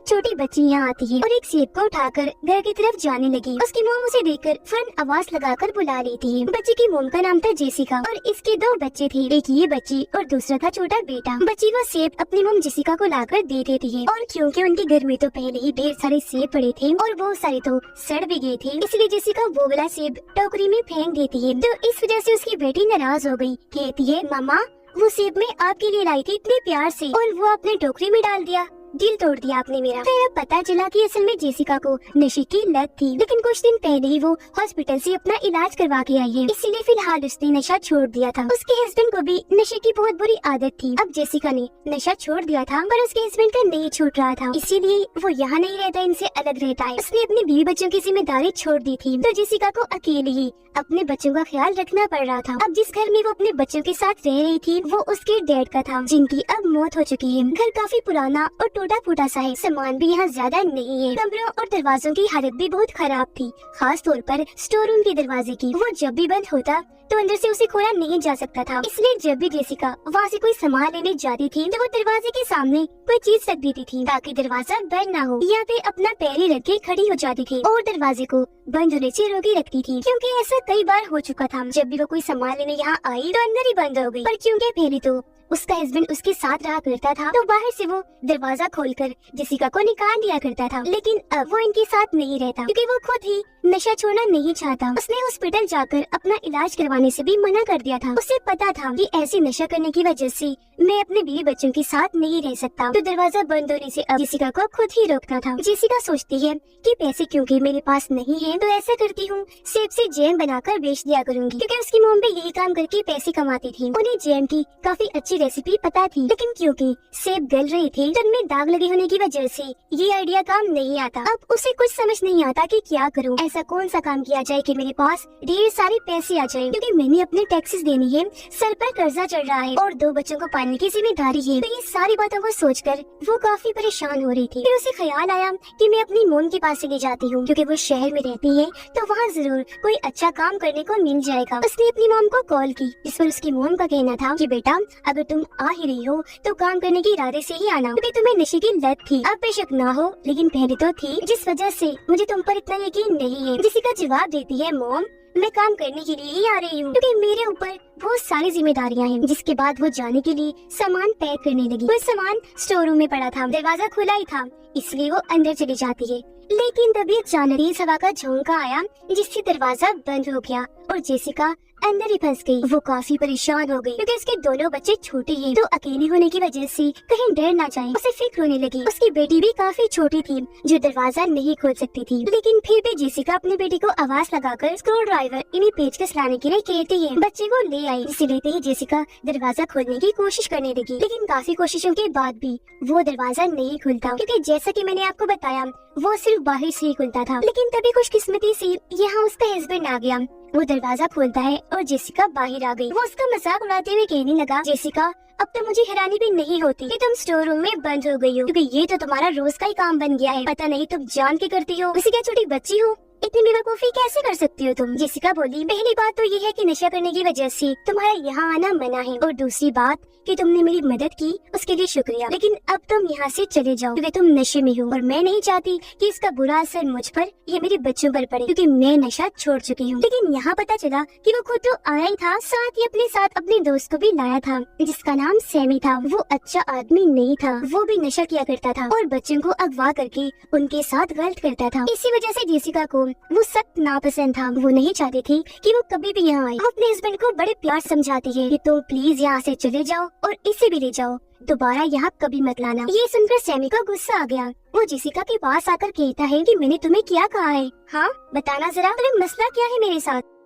छोटी बच्ची यहाँ आती है और एक सेब को उठाकर घर की तरफ जाने लगी। उसकी मोम उसे देखकर फौरन आवाज लगाकर बुला लेती है। बच्ची की मोम का नाम था जेसिका और इसके 2 बच्चे थे, एक ये बच्ची और दूसरा था छोटा बेटा। बच्ची वो सेब अपनी मोम जेसिका को लाकर दे देती है और क्योंकि उनके घर में तो पहले ही ढेर सारे सेब पड़े थे और वो सारे तो सड़ भी गए थे, इसलिए जेसिका वो वाला सेब टोकरी में फेंक देती है। तो इस वजह से उसकी बेटी नाराज हो गई, कहती है मामा वो सेब मैं आपके लिए लाई थी इतने प्यार से और वो आपने टोकरी में डाल दिया, दिल तोड़ दिया आपने मेरा। फिर अब पता चला कि असल में जेसिका को नशे की लत थी, लेकिन कुछ दिन पहले ही वो हॉस्पिटल से अपना इलाज करवा के आई है, इसीलिए फिलहाल उसने नशा छोड़ दिया था। उसके हस्बैंड को भी नशे की बहुत बुरी आदत थी। अब जेसिका ने नशा छोड़ दिया था पर उसके हस्बैंड का नहीं छूट रहा था, इसीलिए वो यहाँ नहीं रहता, इनसे अलग रहता है। उसने अपनी बीवी बच्चों की जिम्मेदारी छोड़ दी थी, तो जेसिका को अकेले ही अपने बच्चों का ख्याल रखना पड़ रहा था। अब जिस घर में वो अपने बच्चों के साथ रह रही थी वो उसके डैड का था, जिनकी अब मौत हो चुकी है। घर काफी पुराना और टूटा फूटा सा है, सामान भी यहाँ ज्यादा नहीं है। कमरों और दरवाजों की हालत भी बहुत खराब थी, खास तौर पर स्टोर रूम के दरवाजे की। वो जब भी बंद होता तो अंदर से उसे खोला नहीं जा सकता था, इसलिए जब भी जेसिका वहाँ से कोई सामान लेने जाती थी तो वो दरवाजे के सामने कोई चीज रख देती थी ताकि दरवाजा बंद ना हो, या फिर अपना पैर ही रख के खड़ी हो जाती थी और दरवाजे को बंद होने से रोके रखती थी। क्योंकि ऐसा कई बार हो चुका था, जब भी वो कोई सामान लेने यहाँ आई तो अंदर ही बंद हो गई। पर क्योंकि पहले तो उसका हस्बैंड उसके साथ रहा करता था तो बाहर से वो दरवाजा खोलकर जेसिका को निकाल दिया करता था, लेकिन अब वो इनके साथ नहीं रहता क्योंकि वो खुद ही नशा छोड़ना नहीं चाहता। उसने हॉस्पिटल जाकर अपना इलाज करवाने से भी मना कर दिया था। उसे पता था कि ऐसे नशा करने की वजह से मैं अपने बीवी बच्चों के साथ नहीं रह सकता, तो दरवाजा बंद होने से अब जेसिका को खुद ही रोकना था। जेसिका सोचती है कि पैसे क्योंकि मेरे पास नहीं है तो ऐसा करती हूँ सेब से जैम बनाकर बेच दिया करूंगी, क्योंकि उसकी मॉम भी यही काम करके पैसे कमाती थी। उन्हें जैम की काफी अच्छी रेसिपी पता थी, लेकिन क्योंकि सेब गल रहे थे तो उनमें दाग लगे होने की वजह से ये आइडिया काम नहीं आता। अब उसे कुछ समझ नहीं आता कि क्या करूं, ऐसा कौन सा काम किया जाए कि मेरे पास ढेर सारे पैसे आ जाएं, क्योंकि मैंने अपने टैक्सेस देनी है, सर पर कर्जा चढ़ रहा है और 2 बच्चों को पालने की जिम्मेदारी है। तो ये सारी बातों को सोचकर वो काफी परेशान हो रही थी। फिर उसे ख्याल आया कि मैं अपनी मोम के पास ले जाती हूँ, क्योंकि वो शहर में रहती है तो वहाँ जरूर कोई अच्छा काम करने को मिल जाएगा। उसने अपनी मोम को कॉल की, इस पर उसकी मोम का कहना था कि बेटा अगर तुम आ ही रही हो तो काम करने के इरादे से ही आना, क्योंकि तुम्हें नशे की लत थी, अब बेशक ना हो लेकिन पहले तो थी, जिस वजह से मुझे तुम पर इतना यकीन नहीं है। जेसिका जवाब देती है मॉम मैं काम करने के लिए ही आ रही हूँ, क्योंकि मेरे ऊपर बहुत सारी जिम्मेदारियाँ हैं। जिसके बाद वो जाने के लिए सामान पैक करने लगी। वो सामान स्टोर रूम में पड़ा था, दरवाजा खुला ही था, इसलिए वो अंदर चली जाती है। लेकिन तभी अचानक तेज हवा का झोंका आया जिससे दरवाजा बंद हो गया और जेसिका अंदर ही फंस गई। वो काफी परेशान हो गई क्योंकि उसके दोनों बच्चे छोटे हैं, तो अकेले होने की वजह से कहीं डर ना जाए उसे फिक्र होने लगी। उसकी बेटी भी काफी छोटी थी जो दरवाजा नहीं खोल सकती थी, लेकिन फिर भी जेसिका अपनी बेटी को आवाज लगाकर स्क्रू ड्राइवर इन्हें पेचकस लाने के लिए कहती है। बच्चे वो ले आई, इसे लेते ही जेसिका दरवाजा खोलने की कोशिश करने लगी, लेकिन काफी कोशिशों के बाद भी वो दरवाजा नहीं खुलता, क्योंकि जैसा कि मैंने आपको बताया वो सिर्फ बाहर से ही खुलता था। लेकिन तभी खुशकिस्मती से यहाँ उसका हस्बैंड आ गया। वो दरवाजा खोलता है और जेसिका बाहर आ गई। वो उसका मजाक उड़ाते हुए कहने लगा, जेसिका अब तो मुझे हैरानी भी नहीं होती कि तुम स्टोर रूम में बंद हो गई हो, क्योंकि ये तो तुम्हारा रोज का ही काम बन गया है। पता नहीं तुम जान के करती हो, उसी क्या छोटी बच्ची हो, इतनी बेवकूफी कैसे कर सकती हो तुम। जेसिका बोली पहली बात तो ये है कि नशा करने की वजह से तुम्हारा यहाँ आना मना है, और दूसरी बात कि तुमने मेरी मदद की उसके लिए शुक्रिया, लेकिन अब तुम यहाँ से चले जाओ क्योंकि तुम नशे में हो और मैं नहीं चाहती कि इसका बुरा असर मुझ पर या मेरे बच्चों पर पड़े, क्योंकि मैं नशा छोड़ चुकी हूँ। लेकिन यहाँ पता चला कि वो खुद तो आया ही था, साथ ही अपने साथ अपने दोस्त को भी लाया था जिसका नाम सैमी था। वो अच्छा आदमी नहीं था, वो भी नशा किया करता था और बच्चों को अगवा करके उनके साथ गलत करता था। इसी वजह से जेसिका को वो सख्त नापसंद था। वो नहीं चाहती थी कि वो कभी भी यहाँ आए। वो अपने हस्बैंड को बड़े प्यार समझाती है कि तुम प्लीज यहाँ से चले जाओ और इसे भी ले जाओ, दोबारा यहाँ कभी मत लाना। ये सुनकर सैमी को गुस्सा आ गया। वो जेसिका के पास आकर कहता है कि मैंने तुम्हें क्या कहा है, हाँ बताना जरा, तुम्हें मसला क्या है मेरे साथ।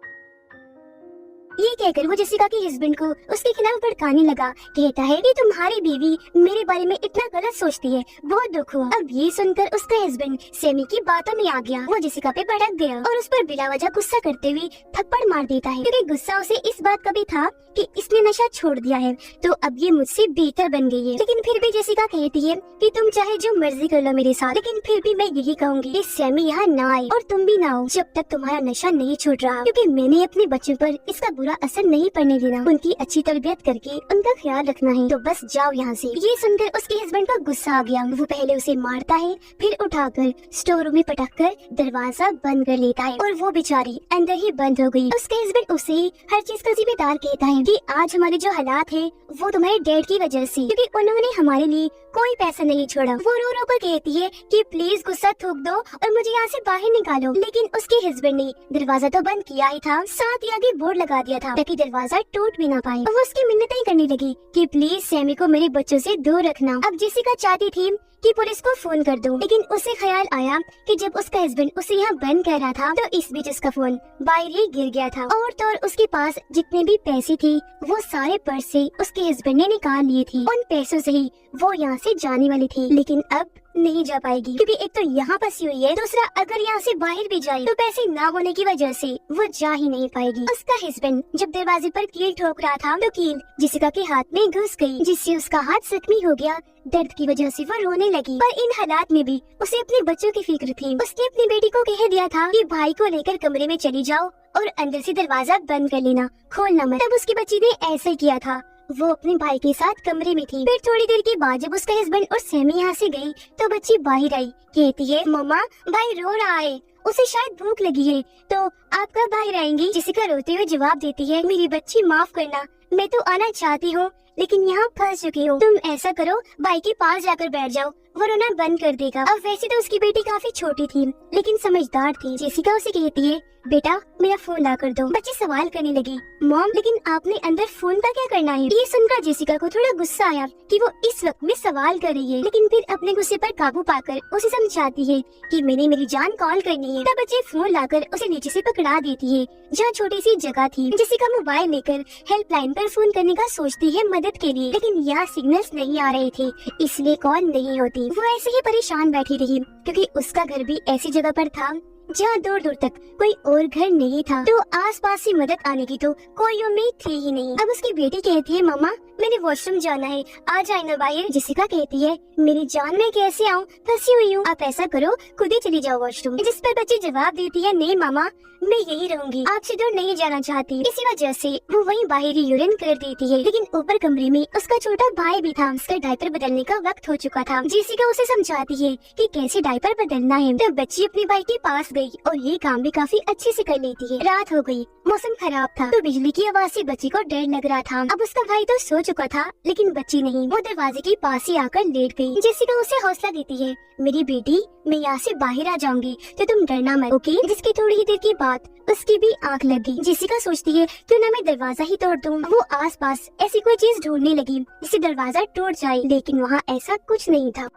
ये कहकर वो जेसिका के हस्बैंड को उसके खिलाफ भड़काने लगा। कहता है कि तुम्हारी बीवी मेरे बारे में इतना गलत सोचती है, बहुत दुख हुआ। अब ये सुनकर उसका हस्बैंड सैमी की बातों में आ गया। वो जेसिका पे भड़क गया और उस पर बिला वजह गुस्सा करते हुए थप्पड़ मार देता है, क्योंकि गुस्सा उसे इस बात का भी था कि इसने नशा छोड़ दिया है तो अब ये मुझसे बेहतर बन गई है। लेकिन फिर भी जेसिका कहती है कि तुम चाहे जो मर्जी कर लो मेरे साथ, लेकिन फिर भी मैं यही कहूँगी कि सैमी यहाँ ना आए और तुम भी ना हो जब तक तुम्हारा नशा नहीं छूट रहा, क्योंकि मैंने अपने बच्चों पर इसका बुरा असर नहीं पड़ने देना, उनकी अच्छी तरबियत करके उनका ख्याल रखना है, तो बस जाओ यहाँ से। ये सुनकर उसके हस्बैंड को गुस्सा आ गया। वो पहले उसे मारता है, फिर उठाकर स्टोर रूम में पटक कर दरवाजा बंद कर लेता है और वो बेचारी अंदर ही बंद हो गई। उसके हस्बैंड उसे हर चीज का जिम्मेदार कहता है कि आज हमारे जो हालात है वो तुम्हारे डैड की वजह से, क्योंकि उन्होंने हमारे लिए कोई पैसा नहीं छोड़ा। वो रो रो कर कहती है कि प्लीज गुस्सा थूक दो और मुझे यहाँ से बाहर निकालो, लेकिन उसके हस्बैंड ने दरवाजा तो बंद किया ही था, साथ ही आगे बोर्ड लगा दिया था ताकि दरवाजा टूट भी ना पाए। वो उसकी मिन्नतें करने लगी कि प्लीज सैमी को मेरे बच्चों से दूर रखना। अब जेसिका चाहती थी कि पुलिस को फोन कर दूं, लेकिन उसे ख्याल आया कि जब उसका हस्बैंड उसे यहाँ बंद कर रहा था तो इस बीच उसका फोन बाहर ही गिर गया था और तो और उसके पास जितने भी पैसे थे वो सारे पर्स से उसके हस्बैंड ने निकाल लिए थे। उन पैसों से ही वो यहाँ से जाने वाली थी, लेकिन अब नहीं जा पाएगी क्योंकि एक तो यहाँ फंसी हुई है, दूसरा अगर यहाँ से बाहर भी जाए तो पैसे ना होने की वजह से वो जा ही नहीं पाएगी। उसका हस्बैंड जब दरवाजे पर कील ठोक रहा था तो कील जेसिका के हाथ में घुस गई, जिससे उसका हाथ जख्मी हो गया। दर्द की वजह से वो रोने लगी, पर इन हालात में भी उसे अपने बच्चों की फिक्र थी। उसने अपनी बेटी को कह दिया था कि भाई को लेकर कमरे में चली जाओ और अंदर से दरवाजा बंद कर लेना, खोलना मत। तब उसकी बच्ची ने ऐसे किया था। वो अपने भाई के साथ कमरे में थी। फिर थोड़ी देर के बाद जब उसका हस्बैंड और सैमी यहाँ से गई तो बच्ची बाहर आई, कहती है मम्मा भाई रो रहा है, उसे शायद भूख लगी है, तो आप कब बाहर आएंगी? जेसिका रोते हुए जवाब देती है, मेरी बच्ची माफ करना, मैं तो आना चाहती हूँ लेकिन यहाँ फंस चुकी हूँ। तुम ऐसा करो भाई के पास जाकर बैठ जाओ, वो रोना बंद कर देगा। अब वैसे तो उसकी बेटी काफी छोटी थी लेकिन समझदार थी। जेसिका उसे कहती है बेटा मेरा फोन ला कर दो। बच्ची सवाल करने लगी, मॉम लेकिन आपने अंदर फोन का क्या करना है? ये सुनकर जेसिका को थोड़ा गुस्सा आया कि वो इस वक्त में सवाल कर रही है, लेकिन फिर अपने गुस्से पर काबू पाकर उसे समझाती है कि मैंने मेरी जान कॉल करनी है। तब बच्ची फोन लाकर उसे नीचे से पकड़ा देती है जहाँ छोटी सी जगह थी। जेसिका मोबाइल लेकर हेल्पलाइन पर फोन करने का सोचती है मदद के लिए, लेकिन यहाँ सिग्नल्स नहीं आ रहे थे इसलिए कॉल नहीं होती। वो ऐसे ही परेशान बैठी रही क्योंकि उसका घर भी ऐसी जगह पर था जहाँ दूर दूर तक कोई और घर नहीं था, तो आसपास से मदद आने की तो कोई उम्मीद थी ही नहीं। अब उसकी बेटी कहती है मम्मा मैंने वॉशरूम जाना है, आ जाए ना बाहर। जेसिका कहती है मेरी जान मैं कैसे आऊँ, फंसी हुई हूँ, आप ऐसा करो खुद ही चली जाओ वॉशरूम। जिस पर बच्ची जवाब देती है नहीं मामा मैं यही रहूंगी, आपसे दूर नहीं जाना चाहती। इसी वजह से वो वहीं बाहर ही यूरिन कर देती है, लेकिन ऊपर कमरे में उसका छोटा भाई भी था। उसका डायपर बदलने का वक्त हो चुका था। जेसिका उसे समझाती है कि कैसे डायपर बदलना है। तब बच्ची अपने भाई के पास गई और ये काम भी काफी अच्छे से कर लेती है। रात हो गई, मौसम खराब था तो बिजली की आवाज से बच्ची को डर लग रहा था। अब उसका भाई तो सो चुका था लेकिन बच्ची नहीं, वो दरवाजे के पास ही आकर लेट गई। जेसिका उसे हौसला देती है मेरी बेटी मैं यहाँ से बाहर आ जाऊंगी तो तुम डरना मत, ओके? जिसकी थोड़ी ही देर की बात उसकी भी आंख लग गई। जेसिका सोचती है क्यों ना मैं दरवाजा ही तोड़ दूं। वो आसपास ऐसी कोई चीज ढूंढने लगी जिससे दरवाजा टूट जाए, लेकिन वहाँ ऐसा कुछ नहीं था।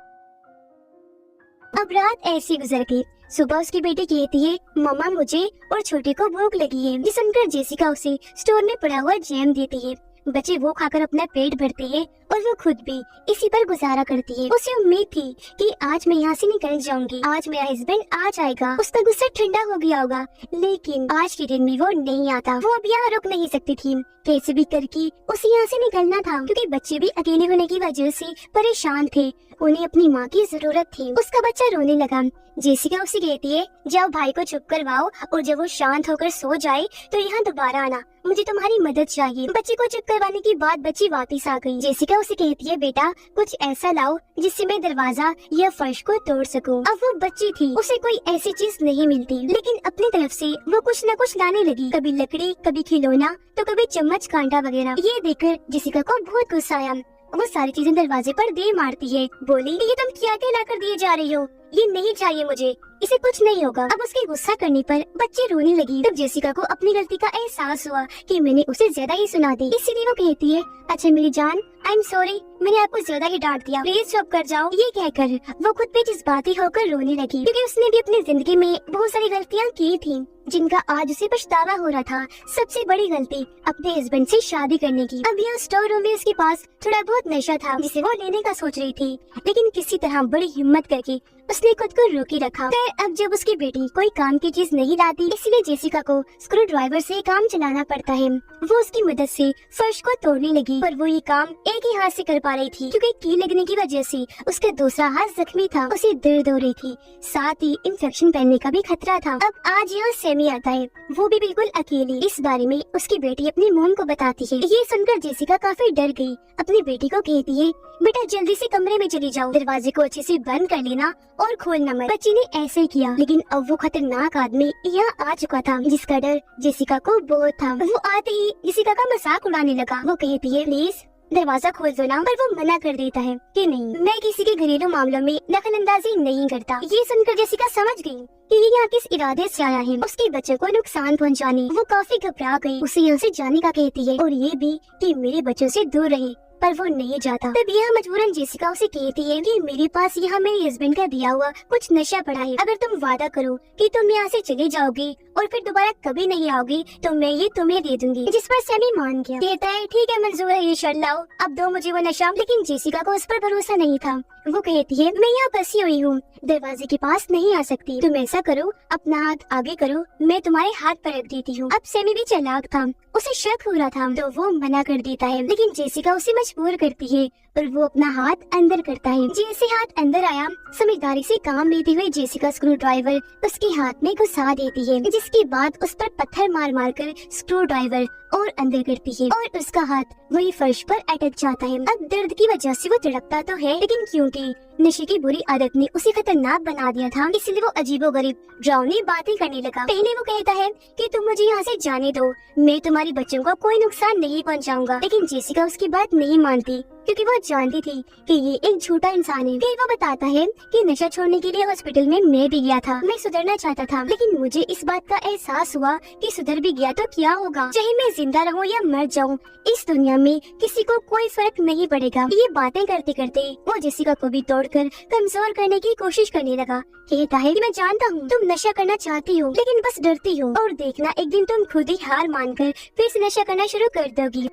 अब रात ऐसी गुजर गई। सुबह उसकी बेटी कहती है मम्मा मुझे और छोटे को भूख लगी है। ये सुनकर जेसिका उसे स्टोर में पड़ा हुआ जैम देती है। बच्चे वो खाकर अपना पेट भरते हैं और वो खुद भी इसी पर गुजारा करती है। उसे उम्मीद थी कि आज मैं यहाँ से निकल जाऊंगी, आज मेरा हस्बैंड आ जाएगा, उसका गुस्सा ठंडा हो गया होगा, लेकिन आज के दिन में वो नहीं आता। वो अब यहाँ रुक नहीं सकती थी, कैसे भी करके उसे यहाँ से निकलना था क्योंकि बच्चे भी अकेले होने की वजह से परेशान थे, उन्हें अपनी माँ की जरूरत थी। उसका बच्चा रोने लगा। जेसिका उसे कहती है जाओ भाई को चुप करवाओ और जब वो शांत होकर सो जाए तो यहाँ दोबारा आना, मुझे तुम्हारी मदद चाहिए। बच्चे को चुप करवाने के बाद बच्ची वापस आ गई। जेसिका उसे कहती है बेटा कुछ ऐसा लाओ जिससे मैं दरवाजा या फर्श को तोड़ सकूं। अब वो बच्ची थी, उसे कोई ऐसी चीज नहीं मिलती, लेकिन अपनी तरफ से वो कुछ न कुछ लाने लगी, कभी लकड़ी, कभी खिलौना, तो कभी चम्मच कांटा वगैरह। ये देखकर जेसिका को बहुत गुस्सा आया। वो सारी चीजें दरवाजे पर दे मारती है, बोली ये तुम क्या क्या लाकर दिए जा रही हो, ये नहीं चाहिए मुझे, इसे कुछ नहीं होगा। अब उसके गुस्सा करने पर बच्ची रोने लगी। तब जेसिका को अपनी गलती का एहसास हुआ कि मैंने उसे ज्यादा ही सुना दी, इसीलिए वो कहती है अच्छा मेरी जान आई एम सॉरी, मैंने आपको ज्यादा ही डांट दिया, प्लीज चुप कर जाओ। ये कहकर वो खुद पे जज्बाती होकर रोने लगी क्योंकि उसने भी अपनी जिंदगी में बहुत सारी गलतियाँ की थी जिनका आज उसे पछतावा हो रहा था। सबसे बड़ी गलती अपने हस्बैंड से शादी करने की। अब यहाँ स्टोर रूम में उसके पास थोड़ा बहुत नशा था जिसे वो लेने का सोच रही थी, लेकिन किसी तरह बड़ी हिम्मत करके उसने उसने खुद को रोके रखा। फिर अब जब उसकी बेटी कोई काम की चीज नहीं लाती, इसलिए जेसिका को स्क्रू ड्राइवर से काम चलाना पड़ता है। वो उसकी मदद से फर्श को तोड़ने लगी, पर वो ये काम एक ही हाथ से कर पा रही थी क्योंकि की लगने की वजह से उसका दूसरा हाथ जख्मी था। उसे दर्द हो रही थी, साथ ही इन्फेक्शन फैलने का भी खतरा था। अब आज यहाँ सैमी आता है, वो भी बिल्कुल अकेली। इस बारे में उसकी बेटी अपनी मोम को बताती है। ये सुनकर जेसिका काफी डर गई। अपनी बेटी को कहती है, बेटा जल्दी से कमरे में चली जाओ, दरवाजे को अच्छे से बंद कर लेना और खोलना मत। बच्ची ने ऐसे ही किया, लेकिन अब वो खतरनाक आदमी यहाँ आ चुका था जिसका डर जेसिका को बहुत था। वो आते ही जेसिका का मजाक उड़ाने लगा। वो कहती है, प्लीज दरवाजा खोल दो ना, पर वो मना कर देता है कि नहीं, मैं किसी के घरेलू मामलों में दखल अंदाजी नहीं करता। ये सुनकर जेसिका समझ गई कि ये यहाँ किस इरादे से आया है, उसके बच्चों को नुकसान पहुँचाने। वो काफी घबरा गई, उसे यहाँ से जाने का कहती है और ये भी कि मेरे बच्चों से दूर रहे, पर वो नहीं जाता। तब यह मजबूरन जेसिका उसे कहती है कि मेरे पास यहाँ मेरे हस्बैंड का दिया हुआ कुछ नशा पड़ा है, अगर तुम वादा करो कि तुम यहाँ से चले जाओगी और फिर दोबारा कभी नहीं आओगी तो मैं ये तुम्हें दे दूंगी। जिस पर सैमी मान गया, कहता है ठीक है मंजूर है, ये शर्त लाओ, अब दो मुझे वो नशा। लेकिन जेसिका को उस पर भरोसा नहीं था। वो कहती है, मैं यहाँ फंसी हुई हूँ, दरवाजे के पास नहीं आ सकती, तुम ऐसा करो अपना हाथ आगे करो, मैं तुम्हारे हाथ पर रख देती हूँ। अब सैमी भी चालाक था, उसे शक हो रहा था तो वो मना कर देता है, लेकिन जेसिका उसे मजबूर करती है और वो अपना हाथ अंदर करता है। जैसे हाथ अंदर आया, समझदारी से काम लेते हुए जेसिका स्क्रू ड्राइवर उसके हाथ में घुसा देती है, जिसके बाद उस पर पत्थर मार मार कर स्क्रू ड्राइवर और अंदर करती है और उसका हाथ वही फर्श पर अटक जाता है। अब दर्द की वजह से वो तड़पता तो है, लेकिन क्योंकि नशे की बुरी आदत ने उसे खतरनाक बना दिया था, इसलिए वो अजीबोगरीब डरावनी बातें करने लगा। पहले वो कहता है कि तुम मुझे यहाँ से जाने दो, मैं तुम्हारे बच्चों को कोई नुकसान नहीं पहुँचाऊंगा। लेकिन जेसिका उसकी बात नहीं मानती क्योंकि वो जानती थी कि ये एक झूठा इंसान है। फिर वो बताता है कि नशा छोड़ने के लिए हॉस्पिटल में मैं भी गया था, मैं सुधरना चाहता था, लेकिन मुझे इस बात का एहसास हुआ कि सुधर भी गया तो क्या होगा, चाहे मैं जिंदा रहूं या मर जाऊं, इस दुनिया में किसी को कोई फर्क नहीं पड़ेगा। ये बातें करते करते वो जेसिका को भी तोड़कर कमजोर करने की कोशिश करने लगा। कहता है कि मैं जानता हूँ तुम नशा करना चाहती हो, लेकिन बस डरती हो, और देखना एक दिन तुम खुद ही हार मानकर फिर से नशा करना शुरू कर दोगी।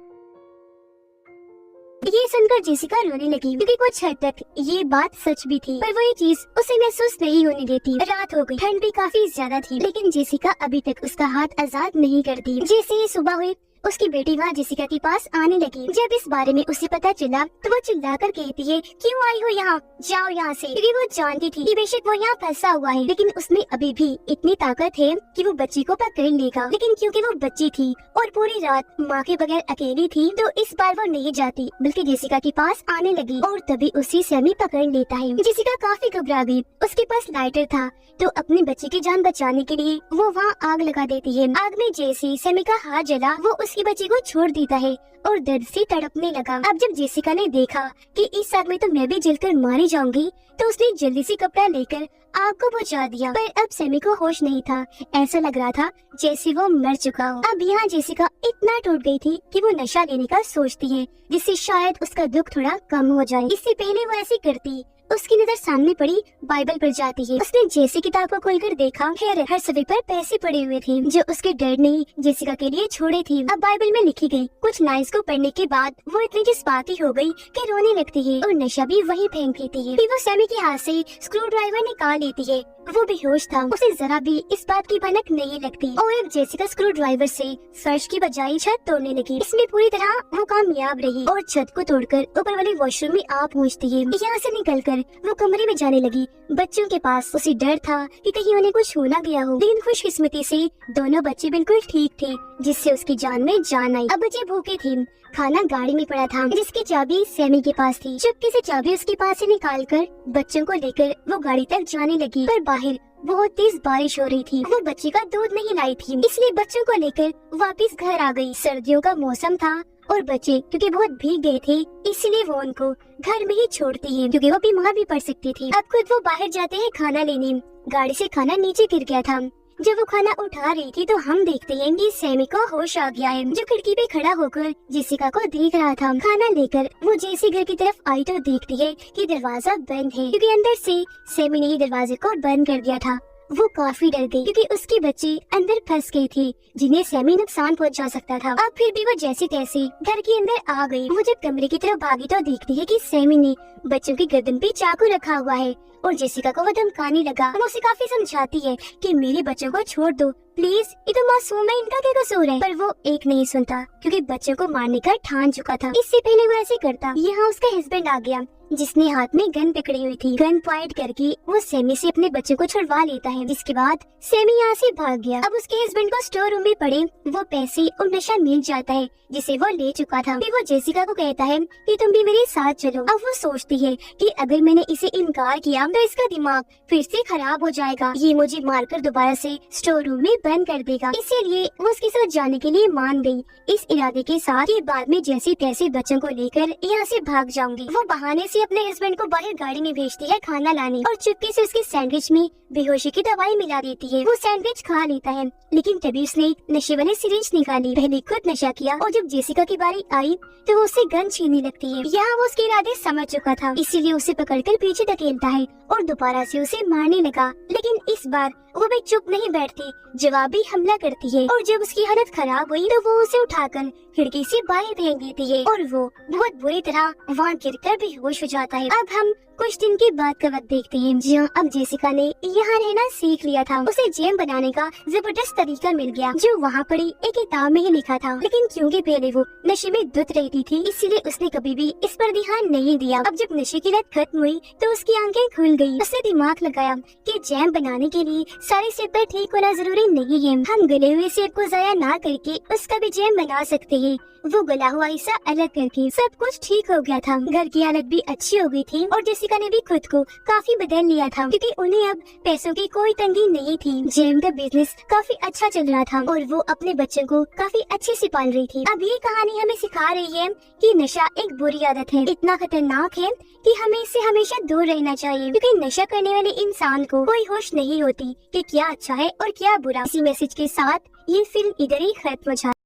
ये सुनकर जेसिका रोने लगी क्योंकि कुछ हद तक ये बात सच भी थी, पर वो ये चीज उसे महसूस नहीं होने देती। रात हो गई, ठंड भी काफी ज्यादा थी, लेकिन जेसिका अभी तक उसका हाथ आजाद नहीं करती। जैसे ही सुबह हुई, उसकी बेटी वहाँ जेसिका के पास आने लगी। जब इस बारे में उसे पता चला तो वो चिल्लाकर कहती है, क्यों आई हो यहाँ, जाओ यहाँ से। क्योंकि वो जानती थी कि बेशक वो यहाँ फंसा हुआ है, लेकिन उसमें अभी भी इतनी ताकत है कि वो बच्ची को पकड़ लेगा। लेकिन क्योंकि वो बच्ची थी और पूरी रात माँ के बगैर अकेली थी, तो इस बार वो नहीं जाती बल्कि जेसिका के पास आने लगी और तभी उसे सैमी पकड़ लेता है। जेसिका काफी घबरा गई, उसके पास लाइटर था तो अपने बच्चे की जान बचाने के लिए वो वहाँ आग लगा देती है। आग में जैसे सैमी का हाथ जला, वो उसकी बच्ची को छोड़ देता है और दर्द से तड़पने लगा। अब जब जेसिका ने देखा कि इस आग में तो मैं भी जलकर मारी जाऊंगी, तो उसने जल्दी से कपड़ा लेकर आग को बुझा दिया। पर अब सैमी को होश नहीं था, ऐसा लग रहा था जैसे वो मर चुका हो। अब यहाँ जेसिका इतना टूट गई थी कि वो नशा लेने का सोचती है, जिससे शायद उसका दुख थोड़ा कम हो जाए। इससे पहले वो ऐसी करती, उसकी नजर सामने पड़ी बाइबल पर जाती है। उसने जैसे किताब को खोलकर देखा, हर सफ़े पर पैसे पड़े हुए थे जो उसके डैड ने जेसिका के लिए छोड़े थे। अब बाइबल में लिखी गई कुछ लाइन्स को पढ़ने के बाद वो इतनी जज्बाती हो गई कि रोने लगती है और नशा भी वही फेंक देती है। फिर वो सैमी के हाथ से स्क्रू ड्राइवर निकाल लेती है। वो बेहोश था, उसे जरा भी इस बात की भनक नहीं लगती और अब जेसिका स्क्रू ड्राइवर से फर्श की बजाय छत तोड़ने लगी। इसमें पूरी तरह वो कामयाब रही और छत को तोड़कर ऊपर वाले वॉशरूम में आ पहुँचती है। यहाँ से निकलकर वो कमरे में जाने लगी। बच्चों के पास उसे डर था कि कहीं उन्हें कुछ हो ना गया हो, लेकिन खुशकिस्मती से दोनों बच्चे बिल्कुल ठीक थे, जिससे उसकी जान में जान आई। अब बच्चे भूखे थे, खाना गाड़ी में पड़ा था जिसकी चाबी सैमी के पास थी। चुपके से चाबी उसके पास से निकालकर बच्चों को लेकर वो गाड़ी तक जाने लगी, पर बाहर बहुत तेज बारिश हो रही थी। वो बच्चे का दूध नहीं लाई थी, इसलिए बच्चों को लेकर वापस घर आ गई। सर्दियों का मौसम था और बच्चे क्योंकि बहुत भीग गए थे, इसलिए वो उनको घर में ही छोड़ती है क्योंकि वो बीमार भी पड़ सकती थी। अब खुद वो बाहर जाते हैं खाना लेने। गाड़ी से खाना नीचे गिर गया था। जब वो खाना उठा रही थी तो हम देखते हैं कि सैमी को होश आ गया है, जो खिड़की पे खड़ा होकर जेसिका को देख रहा था। खाना लेकर वो जैसे घर की तरफ आई तो देखती है कि दरवाजा बंद है, क्योंकि अंदर से सैमी ने ही दरवाजे को बंद कर दिया था। वो काफी डर गई क्योंकि उसके बच्चे अंदर फंस गए थे जिन्हें सैमी नुकसान पहुंचा सकता था। अब फिर भी वो जैसे तैसे घर के अंदर आ गई। वो जब कमरे की तरफ भागी तो देखती है कि सैमी ने बच्चों की गर्दन पे चाकू रखा हुआ है और जेसिका को वो धमकाने लगा। वो उसे काफी समझाती है कि मेरे बच्चों को छोड़ दो प्लीज, ये तो मासूम है, इनका क्या कसूर है। पर वो एक नहीं सुनता क्योंकि बच्चों को मारने का ठान चुका था। इससे पहले वो ऐसे करता। यहाँ उसका हस्बैंड आ गया जिसने हाथ में गन पकड़ी हुई थी। गन पॉइंट करके वो सैमी से अपने बच्चे को छुड़वा लेता है, जिसके बाद सैमी यहाँ से भाग गया। अब उसके हस्बैंड को स्टोर रूम में पड़े वो पैसे और नशा मिल जाता है जिसे वो ले चुका था। फिर वो जेसिका को कहता है कि तुम भी मेरे साथ चलो। अब वो सोचती है कि अगर मैंने इसे इनकार किया तो इसका दिमाग फिर से खराब हो जाएगा, ये मुझे मारकर दोबारा से स्टोर रूम में बंद कर देगा। इसीलिए वो उसके साथ जाने के लिए मान गई, इस इरादे के साथ कि बाद में जैसे तैसे बच्चों को लेकर यहाँ से भाग जाऊंगी। वो बहाने से अपने हस्बैंड को बाहर गाड़ी में भेजती है खाना लाने और चुपके से उसके सैंडविच में बेहोशी की दवाई मिला देती है। वो सैंडविच खा लेता है लेकिन तभी उसने नशे वाली सिरिंज निकाली। पहले खुद नशा किया और जब जेसिका की बारी आई तो वो उससे गन छीनने लगती है। यहाँ वो उसके इरादे समझ चुका था, इसीलिए उसे पकड़कर पीछे धकेलता है और दोबारा से उसे मारने लगा। लेकिन इस बार वो भी चुप नहीं बैठती, जवाबी हमला करती है और जब उसकी हालत खराब हुई तो वो उसे उठाकर खिड़की से बाहर फेंक देती है और वो बहुत बुरी तरह वहाँ गिरकर बेहोश हो जाता है। अब हम कुछ दिन के बाद का वक्त देखते हैं जहाँ अब जेसिका ने यहाँ रहना सीख लिया था। उसे जैम बनाने का जबरदस्त तरीका मिल गया जो वहाँ पड़ी एक किताब में ही लिखा था। लेकिन क्योंकि पहले वो नशे में धुत रहती थी इसीलिए उसने कभी भी इस पर ध्यान नहीं दिया। अब जब नशे की लत खत्म हुई तो उसकी आंखें खुल गई। उसने दिमाग लगाया कि जैम बनाने के लिए सारे सेब पर ठीक होना जरूरी नहीं है, हम गले हुए सेब को जाया ना करके उसका भी जैम बना सकते हैं। वो गला हुआ हिस्सा अलग करके सब कुछ ठीक हो गया था। घर की हालत भी अच्छी हो गई थी और जेसिका ने भी खुद को काफी बदल लिया था क्योंकि उन्हें अब पैसों की कोई तंगी नहीं थी। जैम का बिजनेस काफी अच्छा चल रहा था और वो अपने बच्चों को काफी अच्छे से पाल रही थी। अब ये कहानी हमें सिखा रही है कि नशा एक बुरी आदत है, इतना खतरनाक है कि हमें इससे हमेशा दूर रहना चाहिए क्योंकि नशा करने वाले इंसान को कोई होश नहीं होती कि क्या अच्छा है और क्या बुरा। इसी मैसेज के साथ ये फिल्म इधर ही खत्म हो जाती है।